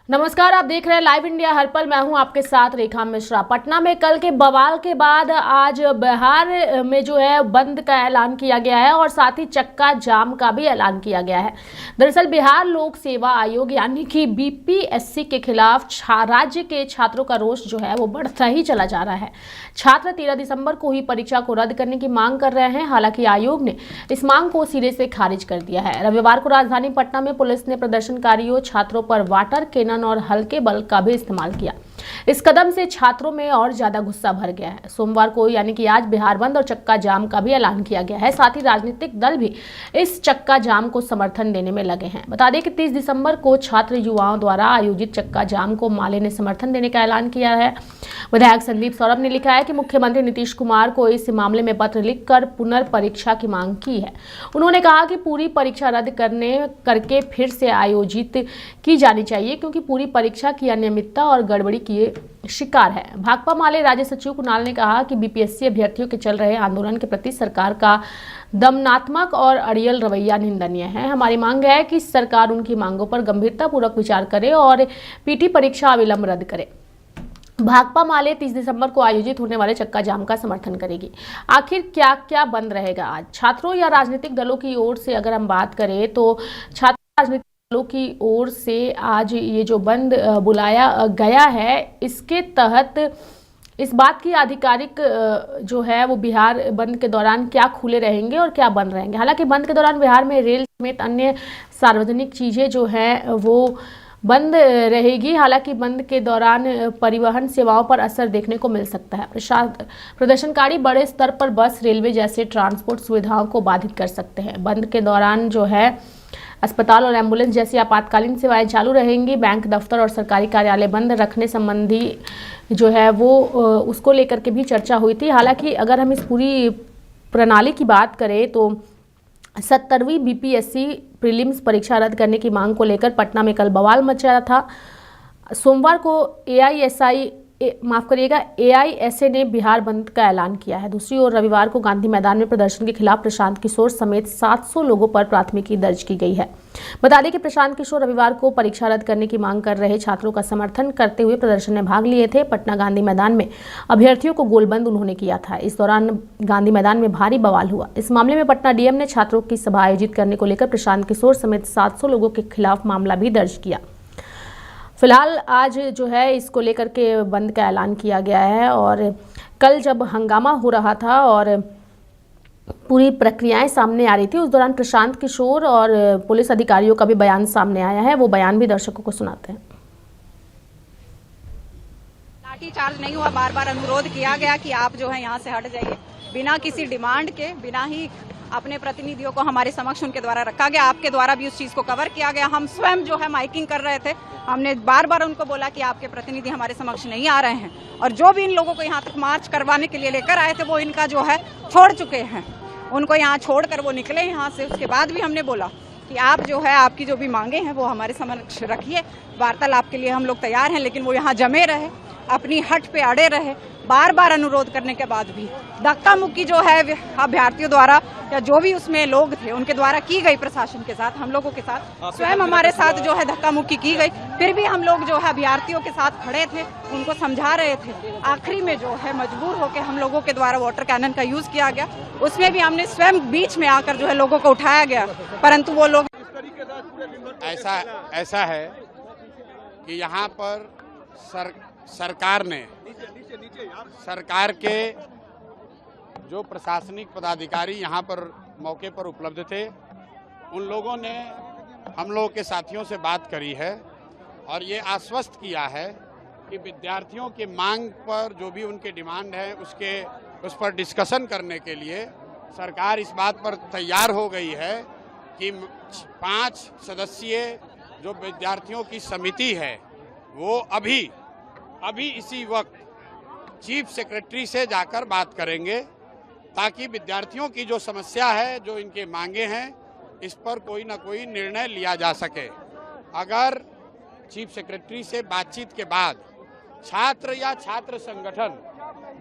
नमस्कार, आप देख रहे हैं लाइव इंडिया हर पल। मैं हूं आपके साथ रेखा मिश्रा। पटना में कल के बवाल के बाद आज बिहार में जो है बंद का ऐलान किया गया है और साथ ही चक्का जाम का भी ऐलान किया गया है। दरअसल बिहार लोक सेवा आयोग यानी कि बीपीएससी के खिलाफ राज्य के छात्रों का रोष जो है वो बढ़ता ही चला जा रहा है। छात्र 13 दिसंबर को ही परीक्षा को रद्द करने की मांग कर रहे हैं। हालांकि आयोग ने इस मांग को सिरे से खारिज कर दिया है। रविवार को राजधानी पटना में पुलिस ने प्रदर्शनकारियों छात्रों पर वाटर कैनन और हल्के बल का भी इस्तेमाल किया। इस कदम से छात्रों में और ज्यादा गुस्सा भर गया है। सोमवार को यानी कि आज बिहार बंद और चक्का जाम का भी ऐलान किया गया है। साथ ही राजनीतिक दल भी इस चक्का जाम को समर्थन देने में लगे हैं। बता दें कि 30 दिसंबर को छात्र युवाओं द्वारा आयोजित चक्का जाम को माले ने समर्थन देने का ऐलान किया है। विधायक संदीप सौरभ ने लिखा है कि मुख्यमंत्री नीतीश कुमार को इस मामले में पत्र लिखकर पुनर्परीक्षा की मांग की है। उन्होंने कहा कि पूरी परीक्षा रद्द करके फिर से आयोजित की जानी चाहिए, क्योंकि पूरी परीक्षा की अनियमितता और गड़बड़ी की शिकार है। भाकपा माले राज्य सचिव कुणाल ने कहा कि बीपीएससी अभ्यर्थियों के चल रहे आंदोलन के प्रति सरकार का दमनात्मक और अड़ियल रवैया निंदनीय है। हमारी मांग है कि सरकार उनकी मांगों पर गंभीरतापूर्वक विचार करे और पीटी परीक्षा अविलंब रद्द करे। भाकपा माले 30 दिसंबर को आयोजित होने वाले चक्का जाम का समर्थन करेगी। आखिर क्या क्या बंद रहेगा आज? छात्रों या राजनीतिक दलों की ओर से अगर हम बात करें तो छात्र राजनीतिक दलों की ओर से आज ये जो बंद बुलाया गया है, इसके तहत इस बात की आधिकारिक जो है वो बिहार बंद के दौरान क्या खुले रहेंगे और क्या बंद रहेंगे। हालांकि बंद के दौरान बिहार में रेल समेत अन्य सार्वजनिक चीज़ें जो हैं वो बंद रहेगी। हालांकि बंद के दौरान परिवहन सेवाओं पर असर देखने को मिल सकता है। प्रदर्शनकारी बड़े स्तर पर बस, रेलवे जैसे ट्रांसपोर्ट सुविधाओं को बाधित कर सकते हैं। बंद के दौरान जो है अस्पताल और एम्बुलेंस जैसी आपातकालीन सेवाएं चालू रहेंगी। बैंक, दफ्तर और सरकारी कार्यालय बंद रखने संबंधी जो है वो उसको लेकर के भी चर्चा हुई थी। हालांकि अगर हम इस पूरी प्रणाली की बात करें तो 70वीं बीपीएससी प्रीलिम्स परीक्षा रद्द करने की मांग को लेकर पटना में कल बवाल मचा था। सोमवार को एआईएसए ने बिहार बंद का ऐलान किया है। दूसरी ओर रविवार को गांधी मैदान में प्रदर्शन के खिलाफ प्रशांत किशोर समेत 700 लोगों पर प्राथमिकी दर्ज की गई है। बता दें कि प्रशांत किशोर रविवार को परीक्षा रद्द करने की मांग कर रहे छात्रों का समर्थन करते हुए प्रदर्शन में भाग लिए थे। पटना गांधी मैदान में अभ्यर्थियों को गोलबंद उन्होंने किया था। इस दौरान गांधी मैदान में भारी बवाल हुआ। इस मामले में पटना डीएम ने छात्रों की सभा आयोजित करने को लेकर प्रशांत किशोर समेत 700 लोगों के खिलाफ मामला भी दर्ज किया। फिलहाल आज जो है इसको लेकर के बंद का ऐलान किया गया है। और कल जब हंगामा हो रहा था और पूरी प्रक्रियाएं सामने आ रही थी, उस दौरान प्रशांत किशोर और पुलिस अधिकारियों का भी बयान सामने आया है। वो बयान भी दर्शकों को सुनाते हैं। लाठीचार्ज नहीं हुआ, बार बार अनुरोध किया गया कि आप जो है यहाँ से हट जाइए। बिना किसी डिमांड के, बिना ही अपने प्रतिनिधियों को हमारे समक्ष उनके द्वारा रखा गया। आपके द्वारा भी उस चीज को कवर किया गया। हम स्वयं जो है माइकिंग कर रहे थे। हमने बार बार उनको बोला कि आपके प्रतिनिधि हमारे समक्ष नहीं आ रहे हैं, और जो भी इन लोगों को यहाँ तक मार्च करवाने के लिए लेकर आए थे वो इनका जो है छोड़ चुके हैं। उनको यहाँ छोड़कर वो निकले यहाँ से। उसके बाद भी हमने बोला कि आप जो है आपकी जो भी मांगे हैं वो हमारे समक्ष रखिए, वार्तालाप के लिए हम लोग तैयार हैं। लेकिन वो यहाँ जमे रहे, अपनी हट पे अड़े रहे। बार बार अनुरोध करने के बाद भी धक्का मुक्की जो है अभ्यर्थियों द्वारा या जो भी उसमें लोग थे उनके द्वारा की गई, प्रशासन के साथ, हम लोगों के साथ, स्वयं हमारे साथ जो है धक्का मुक्की की गई। फिर भी हम लोग जो है अभ्यर्थियों के साथ खड़े थे, उनको समझा रहे थे। आखिरी में जो है मजबूर होकर हम लोगों के द्वारा वाटर कैनन का यूज किया गया। उसमें भी हमने स्वयं बीच में आकर जो है लोगों को उठाया गया, परंतु वो लोग ऐसा है कि यहाँ पर सरकार के जो प्रशासनिक पदाधिकारी यहाँ पर मौके पर उपलब्ध थे, उन लोगों ने हम लोगों के साथियों से बात करी है और ये आश्वस्त किया है कि विद्यार्थियों की मांग पर जो भी उनके डिमांड है उस पर डिस्कशन करने के लिए सरकार इस बात पर तैयार हो गई है कि 5 सदस्यीय जो विद्यार्थियों की समिति है वो अभी इसी वक्त चीफ सेक्रेटरी से जाकर बात करेंगे, ताकि विद्यार्थियों की जो समस्या है, जो इनके मांगे हैं, इस पर कोई ना कोई निर्णय लिया जा सके। अगर चीफ सेक्रेटरी से बातचीत के बाद छात्र या छात्र संगठन,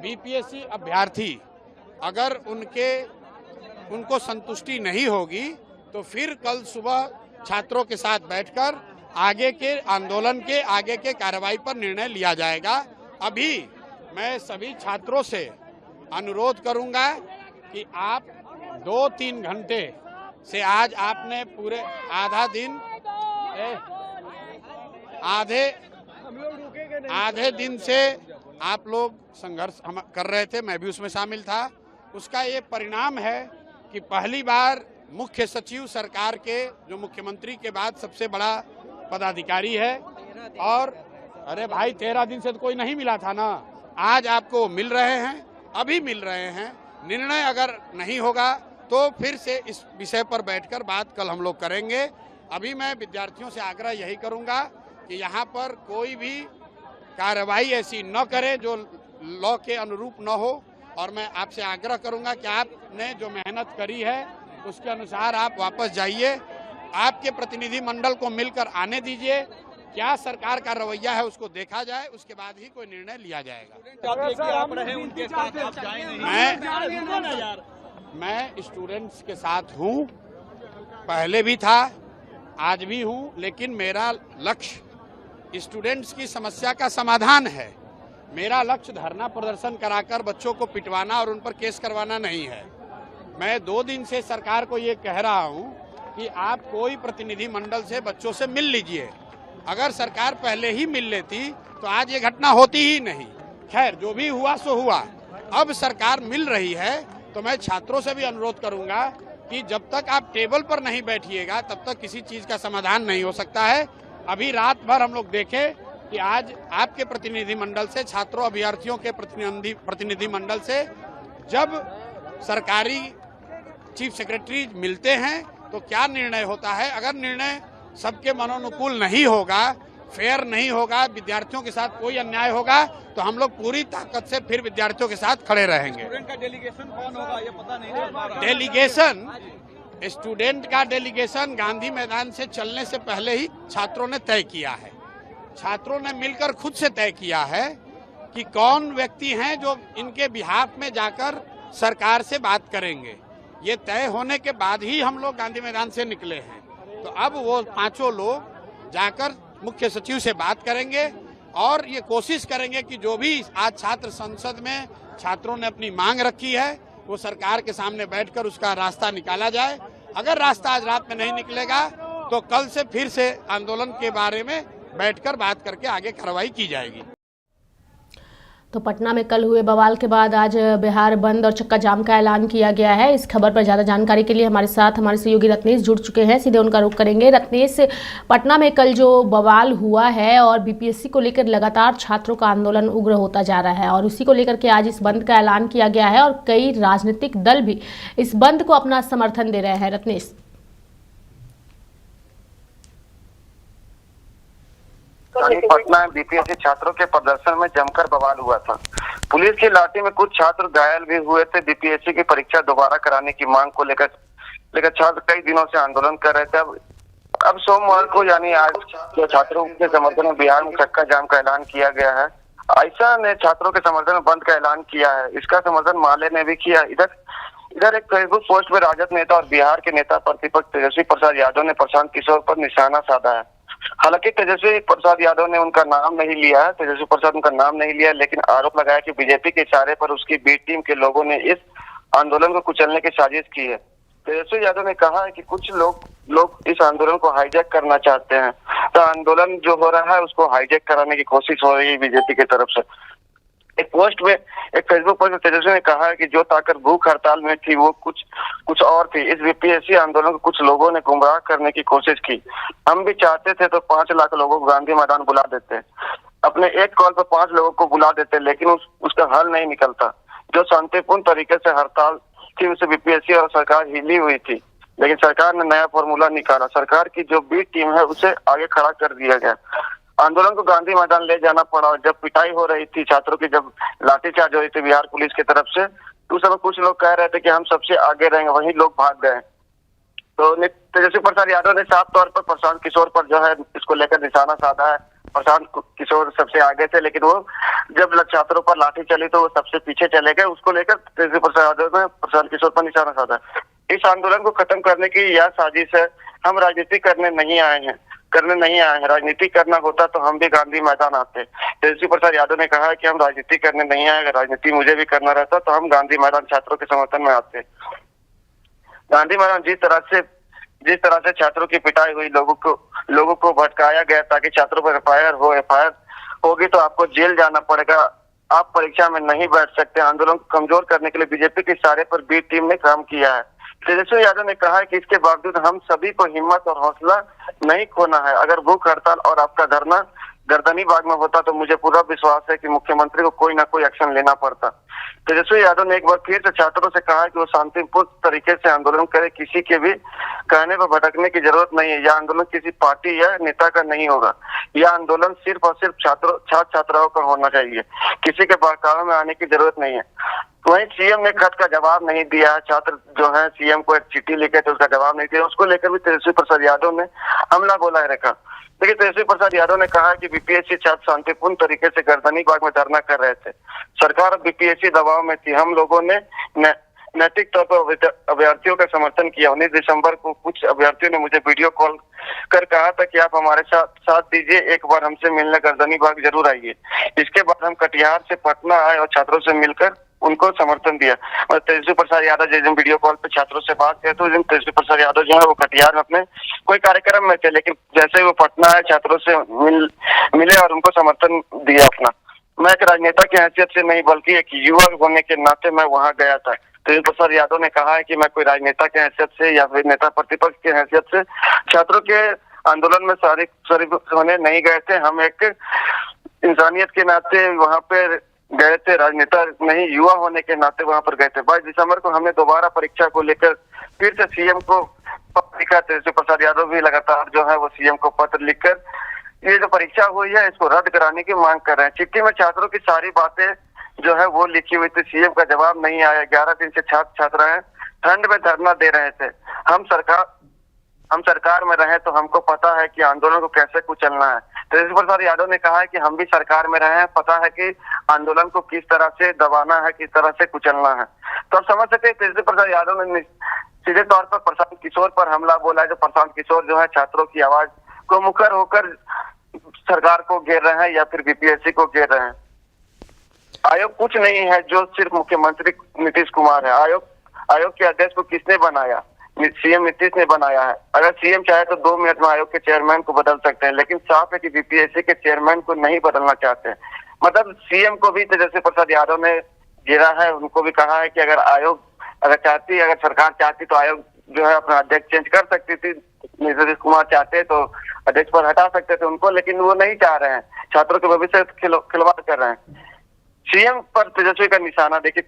बीपीएससी अभ्यर्थी अगर उनको संतुष्टि नहीं होगी तो फिर कल सुबह छात्रों के साथ बैठकर आगे के आंदोलन के आगे के कार्रवाई पर निर्णय लिया जाएगा। अभी मैं सभी छात्रों से अनुरोध करूंगा कि आप 2-3 घंटे से आज आपने पूरे आधा दिन आधे दिन से आप लोग संघर्ष कर रहे थे, मैं भी उसमें शामिल था। उसका ये परिणाम है कि पहली बार मुख्य सचिव सरकार के, जो मुख्यमंत्री के बाद सबसे बड़ा पदाधिकारी है, और अरे भाई 13 दिन से तो कोई नहीं मिला था ना, आज आपको मिल रहे हैं, अभी मिल रहे हैं। निर्णय अगर नहीं होगा तो फिर से इस विषय पर बैठकर बात कल हम लोग करेंगे। अभी मैं विद्यार्थियों से आग्रह यही करूंगा कि यहाँ पर कोई भी कार्रवाई ऐसी न करें जो लॉ के अनुरूप न हो, और मैं आपसे आग्रह करूंगा कि आपने जो मेहनत करी है उसके अनुसार आप वापस जाइए। आपके प्रतिनिधि मंडल को मिलकर आने दीजिए, क्या सरकार का रवैया है उसको देखा जाए, उसके बाद ही कोई निर्णय लिया जाएगा। मैं स्टूडेंट्स के साथ हूँ, पहले भी था, आज भी हूँ, लेकिन मेरा लक्ष्य स्टूडेंट्स की समस्या का समाधान है। मेरा लक्ष्य धरना प्रदर्शन कराकर बच्चों को पिटवाना और उन पर केस करवाना नहीं है। मैं 2 दिन से सरकार को ये कह रहा हूँ कि आप कोई प्रतिनिधि मंडल से बच्चों से मिल लीजिए। अगर सरकार पहले ही मिल लेती तो आज ये घटना होती ही नहीं। खैर, जो भी हुआ सो हुआ। अब सरकार मिल रही है तो मैं छात्रों से भी अनुरोध करूंगा कि जब तक आप टेबल पर नहीं बैठिएगा तब तक किसी चीज का समाधान नहीं हो सकता है। अभी रात भर हम लोग देखें कि आज आपके प्रतिनिधि मंडल से, छात्रों अभ्यर्थियों के प्रतिनिधि मंडल से जब सरकारी चीफ सेक्रेटरी मिलते हैं तो क्या निर्णय होता है। अगर निर्णय सबके मनोनुकूल नहीं होगा, फेयर नहीं होगा, विद्यार्थियों के साथ कोई अन्याय होगा, तो हम लोग पूरी ताकत से फिर विद्यार्थियों के साथ खड़े रहेंगे। स्टूडेंट का डेलीगेशन कौन होगा ये पता नहीं। डेलीगेशन, स्टूडेंट का डेलीगेशन गांधी मैदान से चलने से पहले ही छात्रों ने तय किया है। छात्रों ने मिलकर खुद से तय किया है कि कौन व्यक्ति हैं जो इनके बिहाफ में जाकर सरकार से बात करेंगे। ये तय होने के बाद ही हम लोग गांधी मैदान से निकले हैं। तो अब वो 5 लोग जाकर मुख्य सचिव से बात करेंगे और ये कोशिश करेंगे कि जो भी आज छात्र संसद में छात्रों ने अपनी मांग रखी है वो सरकार के सामने बैठकर उसका रास्ता निकाला जाए। अगर रास्ता आज रात में नहीं निकलेगा तो कल से फिर से आंदोलन के बारे में बैठकर बात करके आगे कार्रवाई की जाएगी। तो पटना में कल हुए बवाल के बाद आज बिहार बंद और चक्का जाम का ऐलान किया गया है। इस खबर पर ज़्यादा जानकारी के लिए हमारे साथ हमारे सहयोगी रत्नेश जुड़ चुके हैं, सीधे उनका रुख करेंगे। रत्नेश, पटना में कल जो बवाल हुआ है और बीपीएससी को लेकर लगातार छात्रों का आंदोलन उग्र होता जा रहा है और उसी को लेकर के आज इस बंद का ऐलान किया गया है और कई राजनीतिक दल भी इस बंद को अपना समर्थन दे रहे हैं। रत्नेश, पटना में बीपीएससी छात्रों के प्रदर्शन में जमकर बवाल हुआ था। पुलिस की लाठी में कुछ छात्र घायल भी हुए थे। बीपीएससी की परीक्षा दोबारा कराने की मांग को लेकर छात्र कई दिनों से आंदोलन कर रहे थे। अब सोमवार को यानी आज जो छात्रों के समर्थन में बिहार में चक्का जाम का ऐलान किया गया है। ऐसा ने छात्रों के समर्थन में बंद का ऐलान किया है। इसका समर्थन माले ने भी किया। इधर एक फेसबुक पोस्ट में राजद नेता और बिहार के नेता प्रतिपक्ष तेजस्वी प्रसाद यादव ने प्रशांत किशोर पर निशाना साधा है। हालांकि तेजस्वी प्रसाद यादव ने उनका नाम नहीं लिया है, तेजस्वी प्रसाद उनका नाम नहीं लिया, लेकिन आरोप लगाया कि बीजेपी के इशारे पर उसकी बी टीम के लोगों ने इस आंदोलन को कुचलने की साजिश की है। तेजस्वी यादव ने कहा है कि कुछ लोग इस आंदोलन को हाईजैक करना चाहते हैं, तो आंदोलन जो हो रहा है उसको हाईजैक कराने की कोशिश हो रही है बीजेपी की तरफ से। एक पोस्ट में, एक फेसबुक पोस्ट में तेजस्वी ने कहा है कि जो ताकत भूख हड़ताल में थी वो कुछ और थी। इस बीपीएससी आंदोलन को कुछ लोगों ने गुमराह करने की कोशिश की। हम भी चाहते थे तो 5 लाख लोगों को गांधी मैदान बुला देते, अपने एक कॉल पर 5 लोगों को बुला देते, लेकिन उसका हल नहीं निकलता। जो शांतिपूर्ण तरीके से हड़ताल थी उसे बीपीएससी और सरकार हिली हुई थी, लेकिन सरकार ने नया फॉर्मूला निकाला। सरकार की जो बी टीम है उसे आगे खड़ा कर दिया गया। आंदोलन को गांधी मैदान ले जाना पड़ा। जब पिटाई हो रही थी छात्रों की, जब लाठीचार्ज हो रही थी बिहार पुलिस की तरफ से, तो उस समय कुछ लोग कह रहे थे कि हम सबसे आगे रहेंगे, वहीं लोग भाग गए। तो तेजस्वी प्रसाद यादव ने साफ तौर पर प्रशांत किशोर पर जो है इसको लेकर निशाना साधा है। प्रशांत किशोर सबसे आगे थे, लेकिन वो जब छात्रों पर लाठी चली तो वो सबसे पीछे चले गए। उसको लेकर तेजस्वी प्रसाद यादव ने प्रशांत किशोर पर निशाना साधा। इस आंदोलन को खत्म करने की यह साजिश है। हम राजनीति करने नहीं आए हैं, करने नहीं आए हैं। राजनीति करना होता तो हम भी गांधी मैदान आते। तेजस्वी प्रसाद यादव ने कहा है कि हम राजनीति करने नहीं आए, अगर राजनीति मुझे भी करना रहता तो हम गांधी मैदान छात्रों के समर्थन में आते। गांधी मैदान जिस तरह से छात्रों की पिटाई हुई, लोगों को भटकाया गया ताकि छात्रों पर एफआईआर होगी तो आपको जेल जाना पड़ेगा, आप परीक्षा में नहीं बैठ सकते। आंदोलन को कमजोर करने के लिए बीजेपी के इशारे पर बी टीम ने काम किया है। तेजस्वी यादव ने कहा है कि इसके बावजूद हम सभी को हिम्मत और हौसला नहीं खोना है। अगर भूख हड़ताल और आपका धरना गर्दनी बाग में होता तो मुझे पूरा विश्वास है कि मुख्यमंत्री को कोई ना कोई एक्शन लेना पड़ता। तेजस्वी यादव ने एक बार फिर से छात्रों से कहा कि वो शांतिपूर्ण तरीके से आंदोलन करे, किसी के भी कहने पर भटकने की जरूरत नहीं है। यह आंदोलन किसी पार्टी या नेता का नहीं होगा, यह आंदोलन सिर्फ और सिर्फ छात्र छात्राओं का होना चाहिए, किसी के बहकावे में आने की जरूरत नहीं है। वहीं सीएम ने खत का जवाब नहीं दिया। छात्र जो है सीएम को एक चिट्ठी लिखे थे, उसका जवाब नहीं दिया। उसको लेकर भी तेजस्वी प्रसाद यादव ने हमला बोला रखा। देखिए, तेजस्वी प्रसाद यादव ने कहा कि बीपीएससी छात्र शांतिपूर्ण तरीके से गर्दनी बाग में धरना कर रहे थे, सरकार बीपीएससी दबाव में थी। हम लोगों ने नैतिक तौर पर अभ्यर्थियों का समर्थन किया। 19 दिसंबर को कुछ अभ्यर्थियों ने मुझे वीडियो कॉल कर कहा था कि आप हमारे साथ दीजिए, एक बार हमसे मिलने गर्दनी बाग जरूर आइए। इसके बाद हम कटिहार से पटना आए और छात्रों से मिलकर उनको समर्थन दिया। और तेजस्वी प्रसाद यादव जिस दिन वीडियो कॉल पे छात्रों से बात किया तो उस दिन तेजस्वी प्रसाद यादव जो है वो कटिहार में अपने कोई कार्यक्रम में थे, लेकिन जैसे ही वो पटना आए छात्रों से मिले और उनको समर्थन दिया अपना। मैं एक राजनेता की हैसियत से नहीं बल्कि एक युवा होने के नाते मैं वहां गया था। तेजस्वी प्रसाद यादव ने कहा है कि मैं कोई राजनेता की हैसियत से या फिर नेता प्रतिपक्ष की हैसियत से छात्रों के आंदोलन में शरीक होने नहीं गए थे। हम एक इंसानियत के नाते वहां पे गए थे, राजनेता नहीं, युवा होने के नाते वहां पर गए थे। 22 दिसंबर को हमने दोबारा परीक्षा को लेकर फिर से सीएम को पत्र लिखा। तेजस्वी प्रसाद यादव भी लगातार जो है वो सीएम को पत्र लिखकर ये जो परीक्षा हुई है इसको रद्द कराने की मांग कर रहे हैं। चिट्ठी में छात्रों की सारी बातें जो है वो लिखी हुई थी, सीएम का जवाब नहीं आया। 11 दिन से छात्र छात्राएं ठंड में धरना दे रहे थे। हम सरकार में रहे तो हमको पता है कि आंदोलन को कैसे कुचलना है। तेजस्वी प्रसाद यादव ने कहा है कि हम भी सरकार में रहे हैं, पता है कि आंदोलन को किस तरह से दबाना है, किस तरह से कुचलना है। तो आप समझ सकते हैं तेजस्वी प्रसाद यादव ने सीधे तौर पर प्रशांत किशोर पर हमला बोला है। जो प्रशांत किशोर जो है छात्रों की आवाज को मुखर होकर सरकार को घेर रहे हैं या फिर बीपीएससी को घेर रहे हैं। आयोग कुछ नहीं है जो सिर्फ मुख्यमंत्री नीतीश कुमार है। आयोग के अध्यक्ष को किसने बनाया? सीएम नीतीश ने बनाया है। अगर सीएम चाहे तो 2 मिनट में आयोग के चेयरमैन को बदल सकते हैं, लेकिन साफ है कि बीपीएससी के चेयरमैन को नहीं बदलना चाहते हैं। मतलब सीएम को भी तेजस्वी प्रसाद यादव ने घेरा है। उनको भी कहा है कि अगर सरकार चाहती तो आयोग जो है अपना अध्यक्ष चेंज कर सकती थी। नीतीश कुमार चाहते तो अध्यक्ष पर हटा सकते थे उनको, लेकिन वो नहीं चाह रहे हैं। छात्रों के भविष्य खिलवाड़ कर रहे हैं। सीएम पर तेजस्वी का निशाना देखिए,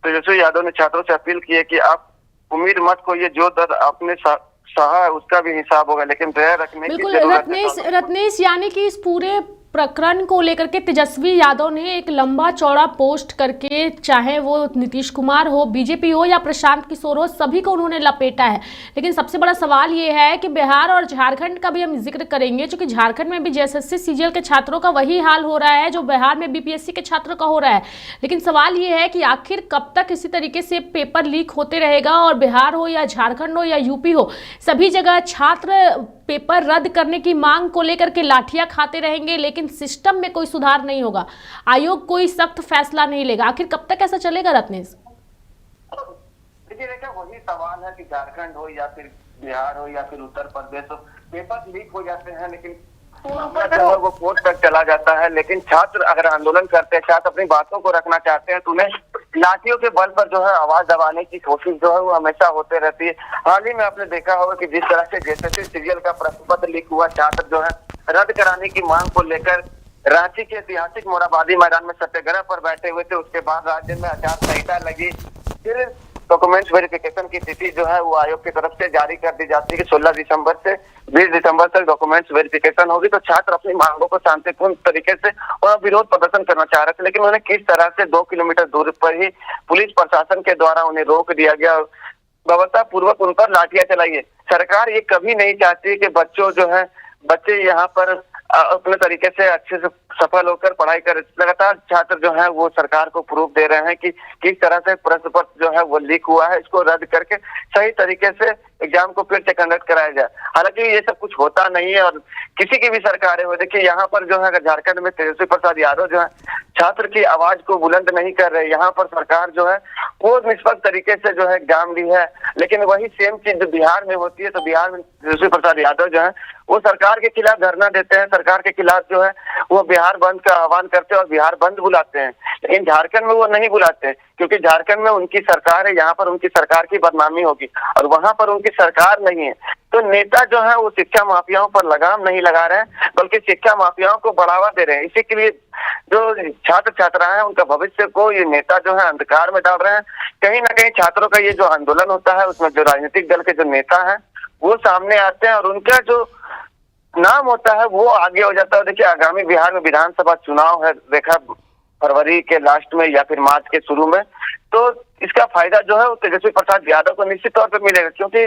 तेजस्वी यादव ने छात्रों से अपील की है कि आप उम्मीद मत को ये जो दर्द आपने सहा है उसका भी हिसाब होगा, लेकिन धैर्य रखने की जरूरत है। रत्नेश, यानी कि इस पूरे प्रकरण को लेकर के तेजस्वी यादव ने एक लंबा चौड़ा पोस्ट करके, चाहे वो नीतीश कुमार हो, बीजेपी हो या प्रशांत किशोर हो, सभी को उन्होंने लपेटा है। लेकिन सबसे बड़ा सवाल ये है कि बिहार और झारखंड का भी हम जिक्र करेंगे, क्योंकि झारखंड में भी जेएसएससी सीजीएल के छात्रों का वही हाल हो रहा है जो बिहार में बीपीएससी के छात्रों का हो रहा है। लेकिन सवाल ये है कि आखिर कब तक इसी तरीके से पेपर लीक होते रहेगा और बिहार हो या झारखंड हो या यूपी हो, सभी जगह छात्र पेपर रद्द करने की मांग को लेकर के लाठियां खाते रहेंगे, लेकिन सिस्टम में कोई सुधार नहीं होगा, आयोग कोई सख्त फैसला नहीं लेगा। आखिर कब तक ऐसा चलेगा रत्नेश? देखिए, वही सवाल है कि झारखंड हो या फिर बिहार हो या फिर उत्तर प्रदेश हो, पेपर लीक हो जाते हैं लेकिन वो कोर्ट तक चला जाता है। लेकिन छात्र अगर आंदोलन करते हैं, छात्र अपनी बातों को रखना चाहते हैं तो उन्हें लाठियों के बल पर जो है आवाज दबाने की कोशिश जो है वो हमेशा होते रहती है। हाल ही में आपने देखा होगा कि जिस तरह से जेएसएससी सीजीएल का प्रश्न पत्र लीक हुआ, छात्र जो है रद्द कराने की मांग को लेकर रांची के ऐतिहासिक मोराबादी मैदान में सत्याग्रह पर बैठे हुए थे। उसके बाद राज्य में आचार संहिता लगी, फिर डॉक्यूमेंट्स वेरिफिकेशन की तिथि जो है वो आयोग की तरफ से जारी कर दी जाती है कि 16 दिसंबर से 20 दिसंबर तक डॉक्यूमेंट्स वेरिफिकेशन होगी। तो छात्र अपनी मांगों को शांतिपूर्ण तरीके से और विरोध प्रदर्शन करना चाह रहे थे, लेकिन उन्हें किस तरह से 2 किलोमीटर दूर पर ही पुलिस प्रशासन के द्वारा उन्हें रोक दिया गया, बर्बरता पूर्वक उन पर लाठियां चलाई है। सरकार ये कभी नहीं चाहती कि बच्चे यहाँ पर अपने तरीके से अच्छे से सफल होकर पढ़ाई कर लगातार छात्र जो है वो सरकार को प्रूफ दे रहे हैं कि किस तरह से प्रश्न पत्र जो है वो लीक हुआ है, इसको रद्द करके सही तरीके से एग्जाम को फिर से कंडक्ट कराया जाए। हालांकि ये सब कुछ होता नहीं है और किसी की भी सरकारें हो, देखिए यहाँ पर जो है अगर झारखंड में तेजस्वी प्रसाद यादव जो है छात्र की आवाज को बुलंद नहीं कर रहे, यहाँ पर सरकार जो है वो निष्पक्ष तरीके से जो है एग्जाम ली है, लेकिन वही सेम चीज बिहार में होती है तो बिहार में तेजस्वी प्रसाद यादव जो है वो सरकार के खिलाफ धरना देते हैं, सरकार के खिलाफ जो है वो बिहार बंद का आह्वान करते हैं और बिहार बंद बुलाते हैं। लेकिन झारखंड में वो नहीं बुलाते क्योंकि झारखंड में उनकी सरकार है, यहाँ पर उनकी सरकार की बदनामी होगी और वहां पर उनकी सरकार नहीं है। तो नेता जो है वो शिक्षा माफियाओं पर लगाम नहीं लगा रहे हैं बल्कि शिक्षा माफियाओं को बढ़ावा दे रहे हैं। इसी के लिए जो छात्र छात्राएं हैं उनका भविष्य को ये नेता जो है अंधकार में डाल रहे हैं। कहीं ना कहीं छात्रों का ये जो आंदोलन होता है उसमें जो राजनीतिक दल के जो नेता हैं वो सामने आते हैं और उनका जो नाम होता है वो आगे हो जाता है। देखिए आगामी बिहार में विधानसभा चुनाव है, देखा फरवरी के लास्ट में या फिर मार्च के शुरू में, तो इसका फायदा जो है वो तेजस्वी प्रसाद यादव को निश्चित तौर पर मिलेगा। क्योंकि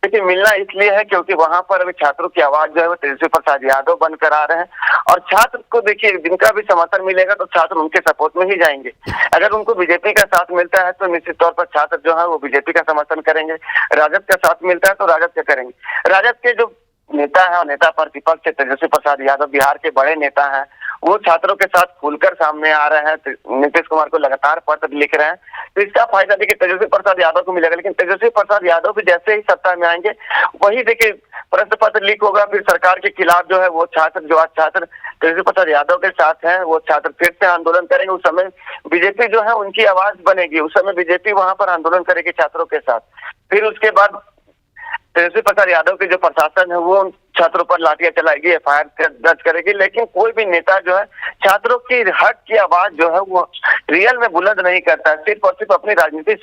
देखिए मिलना इसलिए है क्योंकि वहां पर अभी छात्रों की आवाज जो है वो तेजस्वी प्रसाद यादव बनकर आ रहे हैं और छात्र को देखिए जिनका भी समर्थन मिलेगा तो छात्र उनके सपोर्ट में ही जाएंगे। अगर उनको बीजेपी का साथ मिलता है तो निश्चित तौर पर छात्र जो है वो बीजेपी का समर्थन करेंगे, राजद का साथ मिलता है तो राजद का करेंगे। राजद के जो नेता है और नेता प्रतिपक्ष है तेजस्वी प्रसाद यादव बिहार के बड़े नेता हैं, वो छात्रों के साथ खुलकर सामने आ रहे हैं, नीतीश कुमार को लगातार पत्र लिख रहे हैं। तो इसका फायदा देखिए तेजस्वी प्रसाद यादव को मिलेगा। लेकिन तेजस्वी प्रसाद यादव भी जैसे ही सत्ता में आएंगे वही देखिए प्रश्न पत्र लीक होगा, फिर सरकार के खिलाफ जो है वो छात्र जो आज छात्र तेजस्वी प्रसाद यादव के साथ हैं वो छात्र फिर से आंदोलन करेंगे। उस समय बीजेपी जो है उनकी आवाज बनेगी, उस समय बीजेपी वहां पर आंदोलन करेगी छात्रों के साथ। फिर उसके बाद तेजस्वी प्रसाद यादव के जो प्रशासन है वो उन छात्रों पर लाठियां चलाएगी, एफआईआर दर्ज करेगी। लेकिन कोई भी नेता जो है छात्रों की हक की आवाज जो है वो रियल में बुलंद नहीं करता, सिर्फ और सिर्फ अपनी राजनीति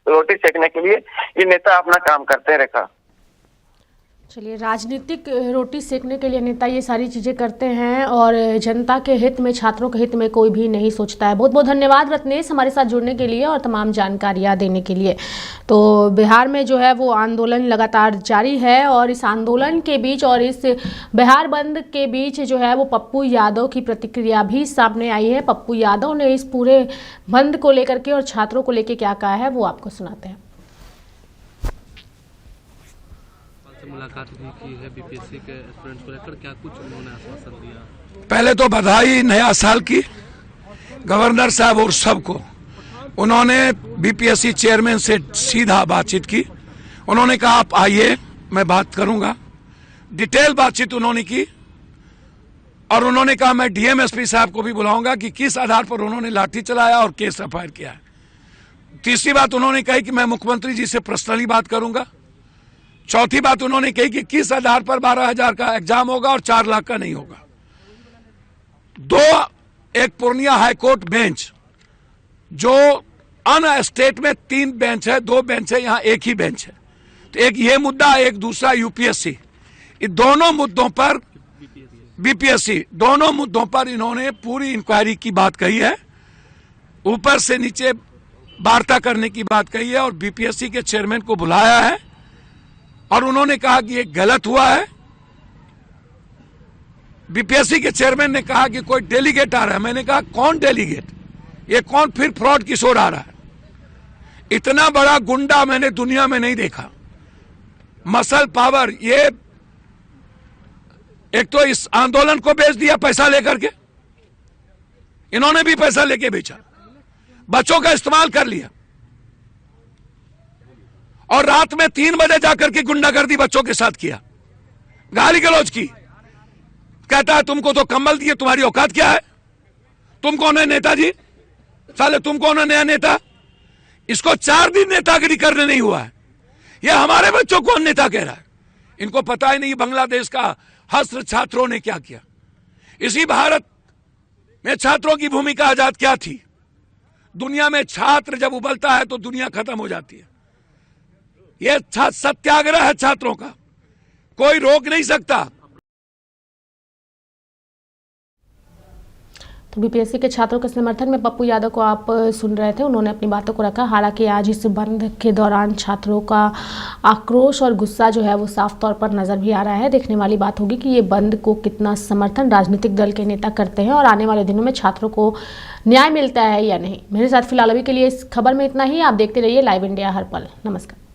रोटी सेकने के लिए ये नेता अपना काम करते हैं। रेखा, चलिए, राजनीतिक रोटी सेकने के लिए नेता ये सारी चीज़ें करते हैं और जनता के हित में, छात्रों के हित में कोई भी नहीं सोचता है। बहुत बहुत धन्यवाद रत्नेश हमारे साथ जुड़ने के लिए और तमाम जानकारियाँ देने के लिए। तो बिहार में जो है वो आंदोलन लगातार जारी है और इस आंदोलन के बीच और इस बिहार बंद के बीच जो है वो पप्पू यादव की प्रतिक्रिया भी सामने आई है। पप्पू यादव ने इस पूरे बंद को लेकर के और छात्रों को लेकर क्या कहा है वो आपको सुनाते हैं। मुलाकात भी की है बीपीएससी के स्टूडेंट्स को लेकर, क्या कुछ उन्होंने आश्वासन दिया? पहले तो बधाई नया साल की गवर्नर साहब और सबको। उन्होंने बीपीएससी चेयरमैन से सीधा बातचीत की। उन्होंने कहा आप आइए मैं बात करूंगा, डिटेल बातचीत उन्होंने की और उन्होंने कहा मैं डीएमएसपी साहब को भी बुलाऊंगा कि किस आधार पर उन्होंने लाठी चलाया और केस एफआईआर किया है। तीसरी बात उन्होंने कही कि मैं मुख्यमंत्री जी से पर्सनली बात करूंगा। चौथी बात उन्होंने कही कि किस आधार पर 12,000 का एग्जाम होगा और 4 लाख का नहीं होगा। एक पूर्णिया हाईकोर्ट बेंच जो अन स्टेट में 3 बेंच है, 2 बेंच है, यहाँ एक ही बेंच है। तो एक ये मुद्दा, एक दूसरा यूपीएससी, इन दोनों मुद्दों पर बीपीएससी, दोनों मुद्दों पर इन्होंने पूरी इंक्वायरी की बात कही है, ऊपर से नीचे वार्ता करने की बात कही है और बीपीएससी के चेयरमैन को बुलाया है और उन्होंने कहा कि ये गलत हुआ है। बीपीएससी के चेयरमैन ने कहा कि कोई डेलीगेट आ रहा है। मैंने कहा कौन डेलीगेट, ये कौन फिर फ्रॉड किशोर आ रहा है? इतना बड़ा गुंडा मैंने दुनिया में नहीं देखा। मसल पावर, ये एक तो इस आंदोलन को बेच दिया पैसा लेकर के, इन्होंने भी पैसा लेके बेचा, बच्चों का इस्तेमाल कर लिया और रात में 3 बजे जाकर के गुंडागर्दी बच्चों के साथ किया, गाली गलौज की। कहता है तुमको तो कंबल दिए, तुम्हारी औकात क्या है? तुम कौन है नेताजी? साले तुम कौन है नया नेता? इसको 4 दिन नेतागिरी करने नहीं हुआ है, ये हमारे बच्चों को नेता कह रहा है। इनको पता ही नहीं बांग्लादेश का हस्त्र छात्रों ने क्या किया। इसी भारत में छात्रों की भूमिका आजाद क्या थी? दुनिया में छात्र जब उबलता है तो दुनिया खत्म हो जाती है। यह सत्याग्रह है छात्रों का, कोई रोक नहीं सकता। तो बीपीएससी के छात्रों के समर्थन में पप्पू यादव को आप सुन रहे थे, उन्होंने अपनी बातों को रखा। हालांकि आज इस बंद के दौरान छात्रों का आक्रोश और गुस्सा जो है वो साफ तौर पर नजर भी आ रहा है। देखने वाली बात होगी कि ये बंद को कितना समर्थन राजनीतिक दल के नेता करते हैं और आने वाले दिनों में छात्रों को न्याय मिलता है या नहीं। मेरे साथ फिलहाल अभी के लिए इस खबर में इतना ही। आप देखते रहिए लाइव इंडिया हर पल। नमस्कार।